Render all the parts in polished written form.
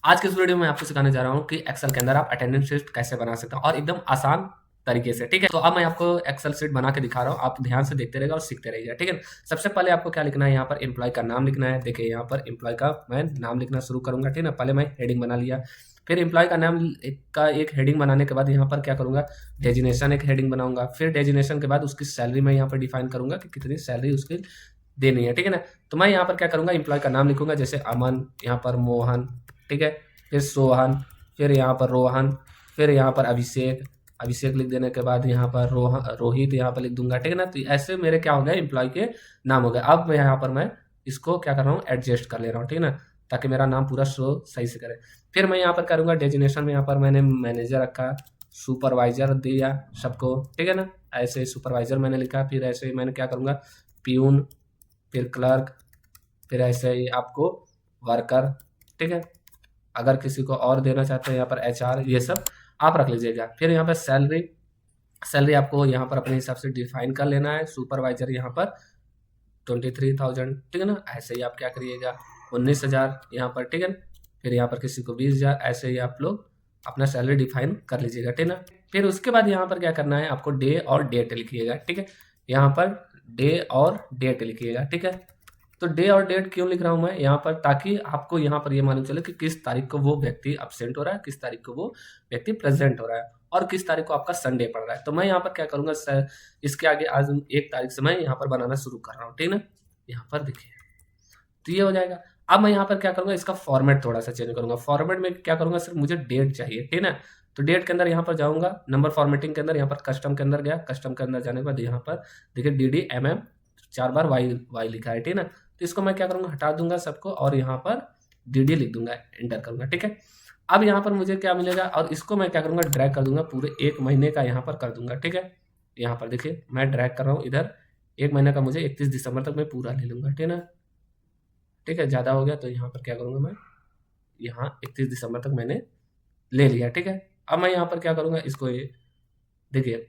आज के इस वीडियो में आपको सिखाने जा रहा हूँ कि एक्सेल के अंदर आप अटेंडेंस शीट कैसे बना सकते हैं और एकदम आसान तरीके से। ठीक है, तो अब मैं आपको एक्सेल शीट बना के दिखा रहा हूँ, आप ध्यान से देखते रहेगा और सीखते रहिएगा। ठीक है, सबसे पहले आपको क्या लिखना है, यहाँ पर एम्प्लॉय का नाम लिखना है। देखिए यहाँ पर एम्प्लॉय का मैं नाम लिखना शुरू करूंगा। ठीक है, पहले मैं हेडिंग बना लिया, फिर एम्प्लॉय का नाम का एक हेडिंग बनाने के बाद यहाँ पर क्या करूंगा, डेजिनेशन एक हेडिंग बनाऊंगा। फिर डेजिनेशन के बाद उसकी सैलरी मैं यहाँ पर डिफाइन करूंगा कि कितनी सैलरी उसकी देनी है। ठीक है ना, तो मैं यहाँ पर क्या करूंगा, एम्प्लॉय का नाम लिखूंगा, जैसे अमन, यहाँ पर मोहन, ठीक है, फिर सोहन, फिर यहाँ पर रोहन, फिर यहाँ पर अभिषेक। अभिषेक लिख देने के बाद यहाँ पर रोहित यहाँ पर लिख दूंगा। ठीक है ना, तो ऐसे मेरे क्या हो गए, एम्प्लॉय के नाम हो गए। अब मैं यहाँ पर मैं इसको क्या कर रहा हूँ, एडजस्ट कर ले रहा हूँ। ठीक है ना, ताकि मेरा नाम पूरा शो सही से करे। फिर मैं यहाँ पर करूँगा डेजिनेशन में, यहाँ पर मैंने मैनेजर रखा, सुपरवाइजर दिया सबको। ठीक है ना, ऐसे सुपरवाइजर मैंने लिखा। फिर ऐसे ही मैंने क्या करूँगा, प्यून, फिर क्लर्क, फिर ऐसे ही आपको वर्कर। ठीक है, अगर किसी को और देना चाहते हैं यहाँ पर एचआर, ये सब आप रख लीजिएगा। फिर यहाँ पर सैलरी, सैलरी आपको यहाँ पर अपने हिसाब से डिफाइन कर लेना है। सुपरवाइजर यहाँ पर 23,000। ठीक है ना, ऐसे ही आप क्या करिएगा, 19,000 यहाँ पर। ठीक है, फिर यहाँ पर किसी को 20,000, ऐसे ही आप लोग अपना सैलरी डिफाइन कर लीजिएगा। ठीक है ना, फिर उसके बाद यहाँ पर क्या करना है, आपको डे और डेट लिखिएगा। ठीक है, यहाँ पर डे और डेट लिखिएगा। ठीक है, तो डे और डेट क्यों लिख रहा हूं मैं यहाँ पर, ताकि आपको यहाँ पर ये मालूम चले कि किस तारीख को वो व्यक्ति अब्सेंट हो रहा है, किस तारीख को वो व्यक्ति प्रेजेंट हो रहा है, और किस तारीख को आपका संडे पड़ रहा है। तो मैं यहाँ पर क्या करूंगा, इसके आगे आज 1 तारीख से मैं यहाँ पर बनाना शुरू कर रहा हूँ। ठीक है ना, यहाँ पर देखिए, तो ये हो जाएगा। अब मैं यहाँ पर क्या करूंगा, इसका फॉर्मेट थोड़ा सा चेंज करूंगा। फॉर्मेट में क्या करूंगा, सिर्फ मुझे डेट चाहिए। ठीक है ना, तो डेट के अंदर यहाँ पर जाऊंगा, नंबर फॉर्मेटिंग के अंदर, यहाँ पर कस्टम के अंदर गया। कस्टम के अंदर जाने के बाद यहाँ पर देखिए DDMM 4 बार वाई वाई लिखा है। ठीक है ना, तो इसको मैं क्या करूंगा, हटा दूंगा सबको, और यहाँ पर DD लिख दूंगा, एंटर करूंगा। ठीक है, अब यहाँ पर मुझे क्या मिलेगा, और इसको मैं क्या करूंगा, ड्रैग कर दूंगा, पूरे 1 महीने का यहाँ पर कर दूंगा। ठीक है, यहाँ पर देखिए मैं ड्रैग कर रहा हूँ इधर, 1 महीने का मुझे 31 दिसंबर तक मैं पूरा ले लूंगा। ठीक है ना, ठीक है, ज़्यादा हो गया तो यहाँ पर क्या करूँगा, मैं यहाँ 31 दिसंबर तक मैंने ले लिया। ठीक है, अब मैं यहाँ पर क्या करूँगा, इसको ये देखिए,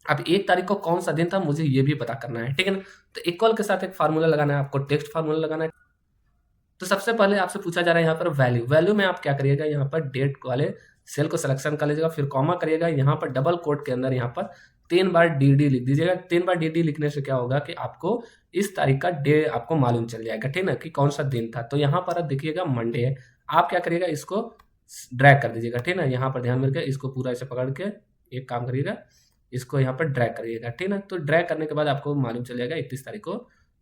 अब 1 तारीख को कौन सा दिन था मुझे ये भी पता करना है। ठीक है ना, तो इक्वल के साथ एक फार्मूला लगाना है आपको, टेक्स्ट फार्मूला लगाना है। तो सबसे पहले आपसे पूछा जा रहा है यहाँ पर वैल्यू। वैल्यू में आप क्या करिएगा, यहाँ पर डेट वाले सेल को सिलेक्शन कर लीजिएगा, फिर कॉमा करिएगा, यहाँ पर डबल कोट के अंदर यहाँ पर 3 बार DD लिख दीजिएगा। 3 बार DD लिखने से क्या होगा कि आपको इस तारीख का डे आपको मालूम चल जाएगा। ठीक है ना, कि कौन सा दिन था। तो यहाँ पर आप देखिएगा मंडे है, आप क्या करिएगा, इसको ड्रैग कर दीजिएगा। ठीक है ना, यहाँ पर ध्यान रखिएगा, इसको पूरा ऐसे पकड़ के एक काम करिएगा, इसको यहाँ पर ड्रैग करिएगा। ठीक है ना, तो ड्रैग करने के बाद आपको मालूम चल जाएगा 31 तारीख को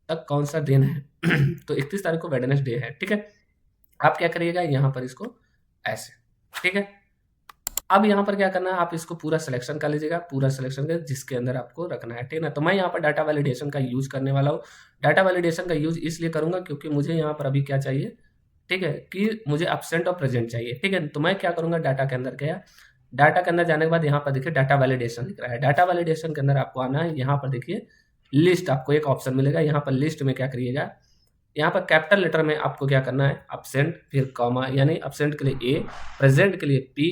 तक कौन सा दिन है। तो 31 तारीख को वेडनेसडे है। ठीक है, आप क्या करिएगा, यहाँ पर इसको ऐसे। ठीक है, अब यहाँ पर क्या करना है, आप इसको पूरा सिलेक्शन कर लीजिएगा, पूरा सिलेक्शन कर जिसके अंदर आपको रखना है। ठीक है ना, तो मैं यहाँ पर डाटा वैलिडेशन का यूज करने वाला हूँ। डाटा वैलिडेशन का यूज इसलिए करूंगा क्योंकि मुझे यहाँ पर अभी क्या चाहिए, ठीक है, कि मुझे अब्सेंट और प्रेजेंट चाहिए। ठीक है, तो मैं क्या करूंगा, डाटा के अंदर गया, डाटा के अंदर जाने के बाद यहाँ पर देखिए डाटा वैलिडेशन लिख रहा है। डाटा वैलिडेशन के अंदर आपको आना है, यहाँ पर देखिए लिस्ट, आपको एक ऑप्शन मिलेगा। यहाँ पर लिस्ट में क्या करिएगा, यहाँ पर कैपिटल लेटर में आपको क्या करना है, अब्सेंट, फिर कॉमा, यानी अब्सेंट के लिए A, प्रेजेंट के लिए P,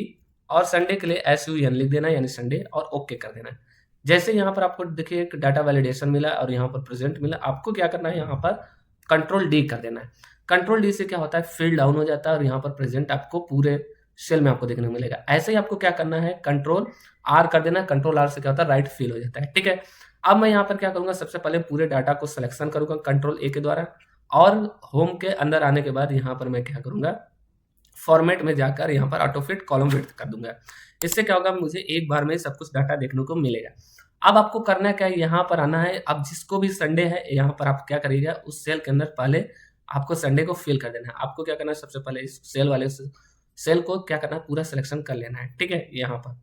और संडे के लिए SUN लिख देना है, यानी संडे, और ओके कर देना है। जैसे यहाँ पर आपको देखिए एक डाटा वैलिडेशन मिला और यहाँ पर प्रेजेंट मिला, आपको क्या करना है, यहाँ पर कंट्रोल D कर देना है। कंट्रोल D से क्या होता है, फिल डाउन हो जाता है, और यहाँ पर प्रेजेंट आपको पूरे सेल में आपको देखने को मिलेगा। ऐसे ही आपको क्या करना है, कंट्रोल R कर देना। कंट्रोल R से क्या होता है, राइट फिल हो जाता है। ठीक है, अब मैं यहाँ पर क्या करूंगा, सबसे पहले पूरे डाटा को सिलेक्शन करूंगा कंट्रोल A के द्वारा, और होम के अंदर आने के बाद यहाँ पर मैं क्या करूंगा, फॉर्मेट में जाकर यहाँ पर ऑटोफिट कॉलम विड्थ कर दूंगा। इससे क्या होगा, मुझे एक बार में सब कुछ डाटा देखने को मिलेगा। अब आपको करना क्या है, यहाँ पर आना है। अब जिसको भी संडे है, यहाँ पर आप क्या करिएगा, उस सेल के अंदर पहले आपको संडे को फिल कर देना है। आपको क्या करना है, सबसे पहले इस सेल वाले सेल को क्या करना है, पूरा सिलेक्शन कर लेना है। ठीक है, यहाँ पर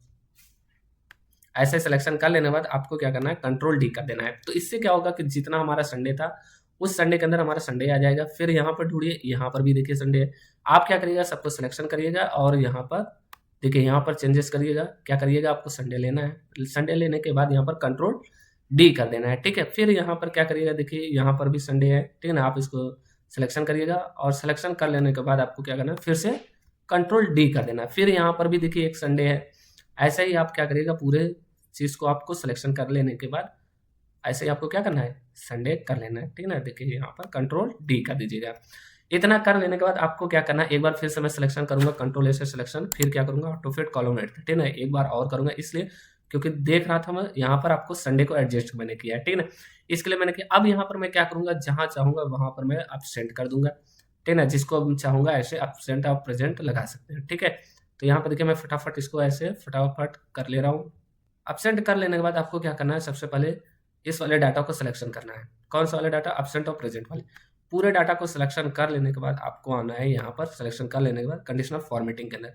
ऐसे सिलेक्शन कर लेने के बाद आपको क्या करना है, कंट्रोल D कर देना है। तो इससे क्या होगा कि जितना हमारा संडे था, उस संडे के अंदर हमारा संडे आ जाएगा। फिर यहाँ पर ढूंढिए, यहाँ पर भी देखिए संडे है। आप क्या करिएगा, सबको सिलेक्शन करिएगा, और यहाँ पर देखिए, यहाँ पर चेंजेस करिएगा। क्या करिएगा, आपको संडे लेना है। संडे लेने के बाद यहाँ पर कंट्रोल D कर देना है। ठीक है, फिर यहाँ पर क्या करिएगा, देखिए यहाँ पर भी संडे है। ठीक है ना, आप इसको सिलेक्शन करिएगा, और सिलेक्शन कर लेने के बाद आपको क्या करना है, फिर से कंट्रोल D कर देना है। फिर यहाँ पर भी देखिए एक संडे है। ऐसे ही आप क्या करिएगा, पूरे चीज़ को आपको सिलेक्शन कर लेने के बाद ऐसे ही आपको क्या करना है, संडे कर लेना है। ठीक है ना, देखिए यहाँ पर कंट्रोल D कर दीजिएगा। इतना कर लेने के बाद आपको क्या करना है, एक बार फिर से मैं सिलेक्शन करूंगा, कंट्रोल ए से सिलेक्शन, फिर क्या करूंगा, ऑटो फिट कॉलम एड, ठीक है ना। एक बार और करूंगा इसलिए क्योंकि देख रहा था मैं यहाँ पर आपको संडे को एडजस्ट मैंने किया है, ठीक है ना। इसके लिए मैंने किया। अब यहाँ पर मैं क्या करूंगा, जहां चाहूंगा वहां पर मैं अपसेंट कर दूंगा, ठीक है ना। जिसको चाहूंगा ऐसे अपसेंट और प्रेजेंट लगा सकते हैं, ठीक है। तो यहाँ पर देखिए मैं फटाफट इसको ऐसे फटाफट कर ले रहा हूँ। अपसेंट कर लेने के बाद आपको क्या करना है, सबसे पहले इस वाले डाटा को सिलेक्शन करना है। कौन सा वाले डाटा, अपसेंट और प्रेजेंट वाले। पूरे डाटा को सिलेक्शन कर लेने के बाद आपको आना है यहाँ पर, सिलेक्शन कर लेने के बाद कंडीशनल फॉर्मेटिंग के अंदर।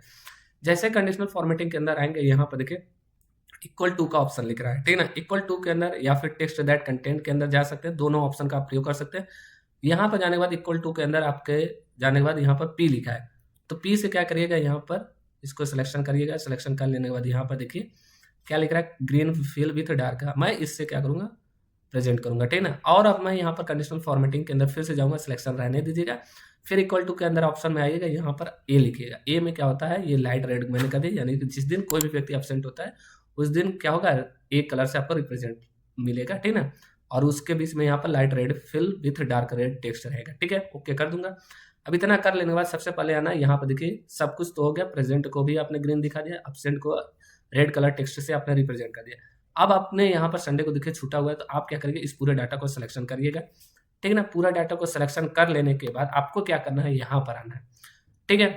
जैसे कंडीशनल फॉर्मेटिंग के अंदर आएंगे, यहाँ पर देखिए इक्वल टू का ऑप्शन लिख रहा है, ठीक है ना। इक्वल टू के अंदर या फिर टेक्स्ट दैट कंटेंट के अंदर जा सकते हैं, दोनों ऑप्शन का आप प्रयोग कर सकते हैं। यहाँ पर जाने के बाद इक्वल टू के अंदर आपके जाने के बाद यहाँ पर पी लिखा है, तो पी से क्या करिएगा, यहाँ पर इसको सिलेक्शन करिएगा। सिलेक्शन कर लेने के बाद यहाँ पर देखिए क्या लिख रहा है, ग्रीन फिल विथ डार्क। मैं इससे क्या करूंगा, प्रेजेंट करूंगा, ठीक है ना। और अब मैं यहाँ पर कंडीशनल फॉर्मेटिंग के अंदर फिर से जाऊंगा, सिलेक्शन रहने दीजिएगा। फिर इक्वल टू के अंदर ऑप्शन में आइएगा, यहाँ पर ए लिखिएगा। ए में क्या होता है, ये लाइट रेड मैंने कर दिया, यानी कि जिस दिन कोई भी व्यक्ति एब्सेंट होता है उस दिन क्या होगा, एक कलर से आपको रिप्रेजेंट मिलेगा, ठीक है ना। और उसके बीच में यहाँ पर light red fill with dark red text रहेगा, ठीक है। ओके कर दूंगा। अब इतना कर लेने के बाद सबसे पहले आना यहाँ पर देखिए सब कुछ तो हो गया, प्रेजेंट को भी आपने ग्रीन दिखा दिया, एब्सेंट को रेड कलर टेक्स्ट से आपने रिप्रेजेंट कर दिया। अब आपने यहाँ पर संडे को देखिए छूटा हुआ है, तो आप क्या करेंगे, इस पूरे डाटा को सिलेक्शन करिएगा, ठीक है ना। पूरा डाटा को सिलेक्शन कर लेने के बाद आपको क्या करना है, यहाँ पर आना है, ठीक है।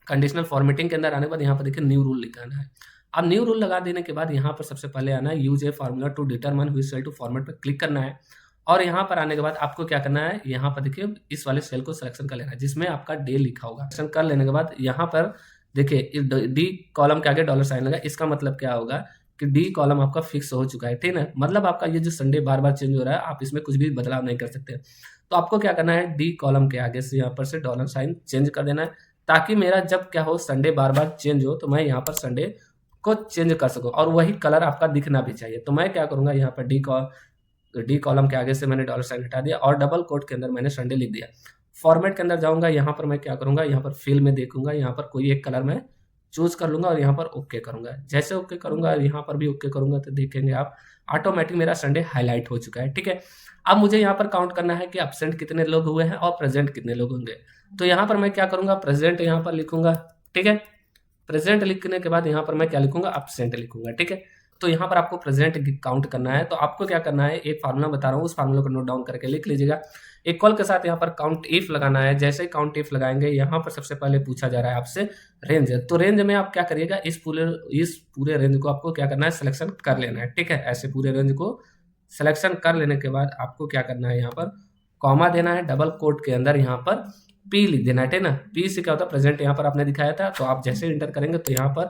कंडीशनल फॉर्मेटिंग के अंदर आने के बाद यहाँ पर देखिए न्यू रूल लिखाना है। अब न्यू रूल लगा देने के बाद यहाँ पर सबसे पहले आना है, use a formula to determine which cell to format पर क्लिक करना है। और यहाँ पर आने के बाद आपको क्या करना है, यहाँ पर देखिए इस वाले सेल को सिलेक्शन कर लेना है जिसमें आपका डे लिखा होगा। सिलेक्शन कर लेने के बाद यहाँ पर देखिए डी कॉलम के आगे डॉलर साइन लगा, इसका मतलब क्या होगा कि डी कॉलम आपका फिक्स हो चुका है, ठीक है ना। मतलब आपका ये जो संडे बार बार चेंज हो रहा है, आप इसमें कुछ भी बदलाव नहीं कर सकते। तो आपको क्या करना है, डी कॉलम के आगे से यहाँ पर से डॉलर साइन चेंज कर देना है, ताकि मेरा जब क्या हो संडे बार बार चेंज हो तो मैं यहाँ पर संडे को चेंज कर सकूं और वही कलर आपका दिखना भी चाहिए। तो मैं क्या करूंगा, यहाँ पर डी कॉलम के आगे से मैंने डॉलर साइन हटा दिया और डबल कोट के अंदर मैंने संडे लिख दिया। फॉर्मेट के अंदर जाऊंगा, यहाँ पर मैं क्या करूंगा, यहाँ पर फिल में देखूंगा, यहाँ पर कोई एक कलर मैं चूज कर लूंगा और यहाँ पर ओके करूंगा। जैसे ओके करूंगा यहाँ पर भी ओके करूंगा, तो देखेंगे आप ऑटोमेटिक मेरा संडे हाईलाइट हो चुका है, ठीक है। अब मुझे यहाँ पर काउंट करना है कि एब्सेंट कितने लोग हुए हैं और प्रेजेंट कितने लोग होंगे। तो यहाँ पर मैं क्या करूंगा, प्रेजेंट यहाँ पर लिखूंगा, ठीक है। प्रेजेंट लिखने के बाद यहाँ पर मैं क्या लिखूंगा, एब्सेंट लिखूंगा, ठीक है। तो यहाँ पर आपको प्रेजेंट काउंट करना है, तो आपको क्या करना है, एक फार्मूला बता रहा हूँ, उस फार्मूला को नोट डाउन करके लिख लीजिएगा। इक्वल के साथ यहाँ पर काउंट इफ लगाना है। जैसे ही काउंट इफ लगाएंगे, यहाँ पर सबसे पहले पूछा जा रहा है आपसे रेंज। तो रेंज में आप क्या करिएगा, इस पूरे रेंज को आपको क्या करना है, सिलेक्शन कर लेना है, ठीक है। ऐसे पूरे रेंज को सिलेक्शन कर लेने के बाद आपको क्या करना है, यहाँ पर कॉमा देना है, डबल कोट के अंदर यहाँ पर पी लिख देना है, ठीक है ना। पी से क्या होता है, प्रेजेंट यहाँ पर आपने दिखाया था, तो आप जैसे इंटर करेंगे तो यहाँ पर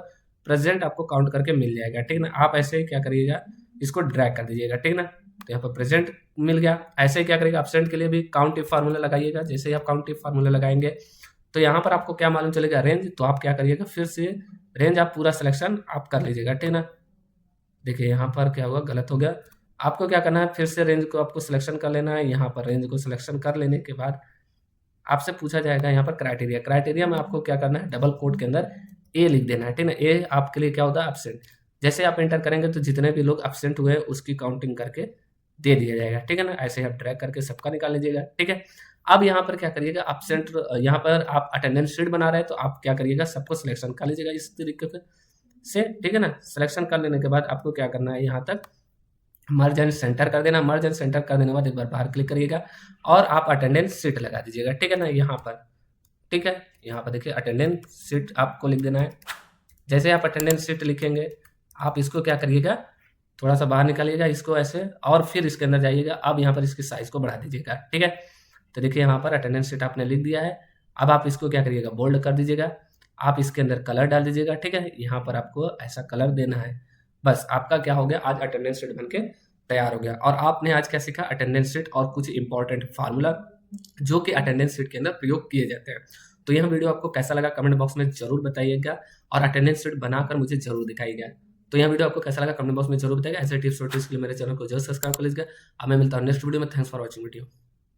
प्रेजेंट आपको काउंट करके मिल जाएगा, ठीक है ना। आप ऐसे ही क्या करिएगा, इसको ड्रैग कर दीजिएगा, ठीक है ना। तो यहाँ पर प्रेजेंट मिल गया। ऐसे ही क्या करिएगा, एब्सेंट के लिए भी काउंट इफ फार्मूला लगाइएगा। जैसे ही आप काउंट इफ फार्मूला लगाएंगे तो यहाँ पर आपको क्या मालूम चलेगा, रेंज। तो आप क्या करिएगा, फिर से रेंज आप पूरा सिलेक्शन आप कर लीजिएगा, ठीक है ना। देखिए यहाँ पर क्या हुआ, गलत हो गया। आपको क्या करना है, फिर से रेंज को आपको सिलेक्शन कर लेना है। यहाँ पर रेंज को सिलेक्शन कर लेने के बाद आपसे पूछा जाएगा यहाँ पर क्राइटेरिया। क्राइटेरिया में आपको क्या करना है, डबल कोट के अंदर ए लिख देना है, ठीक है ना। ए आपके लिए क्या होता है, एब्सेंट। जैसे आप एंटर करेंगे तो जितने भी लोग एब्सेंट हुए उसकी काउंटिंग करके दे दिया जाएगा, ठीक है ना। ऐसे आप ट्रैक करके सबका निकाल लीजिएगा, ठीक है। अब यहाँ पर क्या करिएगा, एब्सेंट यहाँ पर आप अटेंडेंस शीट बना रहे हैं, तो आप क्या करिएगा, सबको सिलेक्शन कर लीजिएगा इस तरीके से, ठीक है ना। सिलेक्शन कर लेने के बाद आपको क्या करना है, यहाँ तक मर्ज एंड सेंटर कर देना। मर्ज एंड सेंटर कर देने के बाद एक बार बाहर क्लिक करिएगा और आप अटेंडेंस शीट लगा दीजिएगा, ठीक है ना, यहाँ पर, ठीक है। यहाँ पर देखिए अटेंडेंस शीट आपको लिख देना है। जैसे आप अटेंडेंस शीट लिखेंगे, आप इसको क्या करिएगा, थोड़ा सा बाहर निकालिएगा इसको ऐसे, और फिर इसके अंदर जाइएगा। अब यहाँ पर इसकी साइज को बढ़ा दीजिएगा, ठीक है। तो देखिए यहाँ पर अटेंडेंस शीट आपने लिख दिया है। अब आप इसको क्या करिएगा, बोल्ड कर दीजिएगा। आप इसके अंदर कलर डाल दीजिएगा, ठीक है। यहाँ पर आपको ऐसा कलर देना है। बस आपका क्या हो गया, आज अटेंडेंस शीट बनके तैयार हो गया। और आपने आज क्या सीखा, अटेंडेंस शीट और कुछ इंपॉर्टेंट फार्मूला जो कि अटेंडेंस शीट के अंदर प्रयोग किए जाते हैं। तो यह वीडियो आपको कैसा लगा कमेंट बॉक्स में जरूर बताइएगा और अटेंडेंस शीट बनाकर मुझे जरूर दिखाइएगा। तो यह वीडियो आपको कैसा लगा कमेंट बॉक्स में जरूर बताइएगा। ऐसे टिप्स और ट्रिक्स के लिए मेरे चैनल को जरूर सब्सक्राइब कर लीजिएगा। अब मैं मिलता हूँ नेक्स्ट वीडियो में। Thanks for watching video.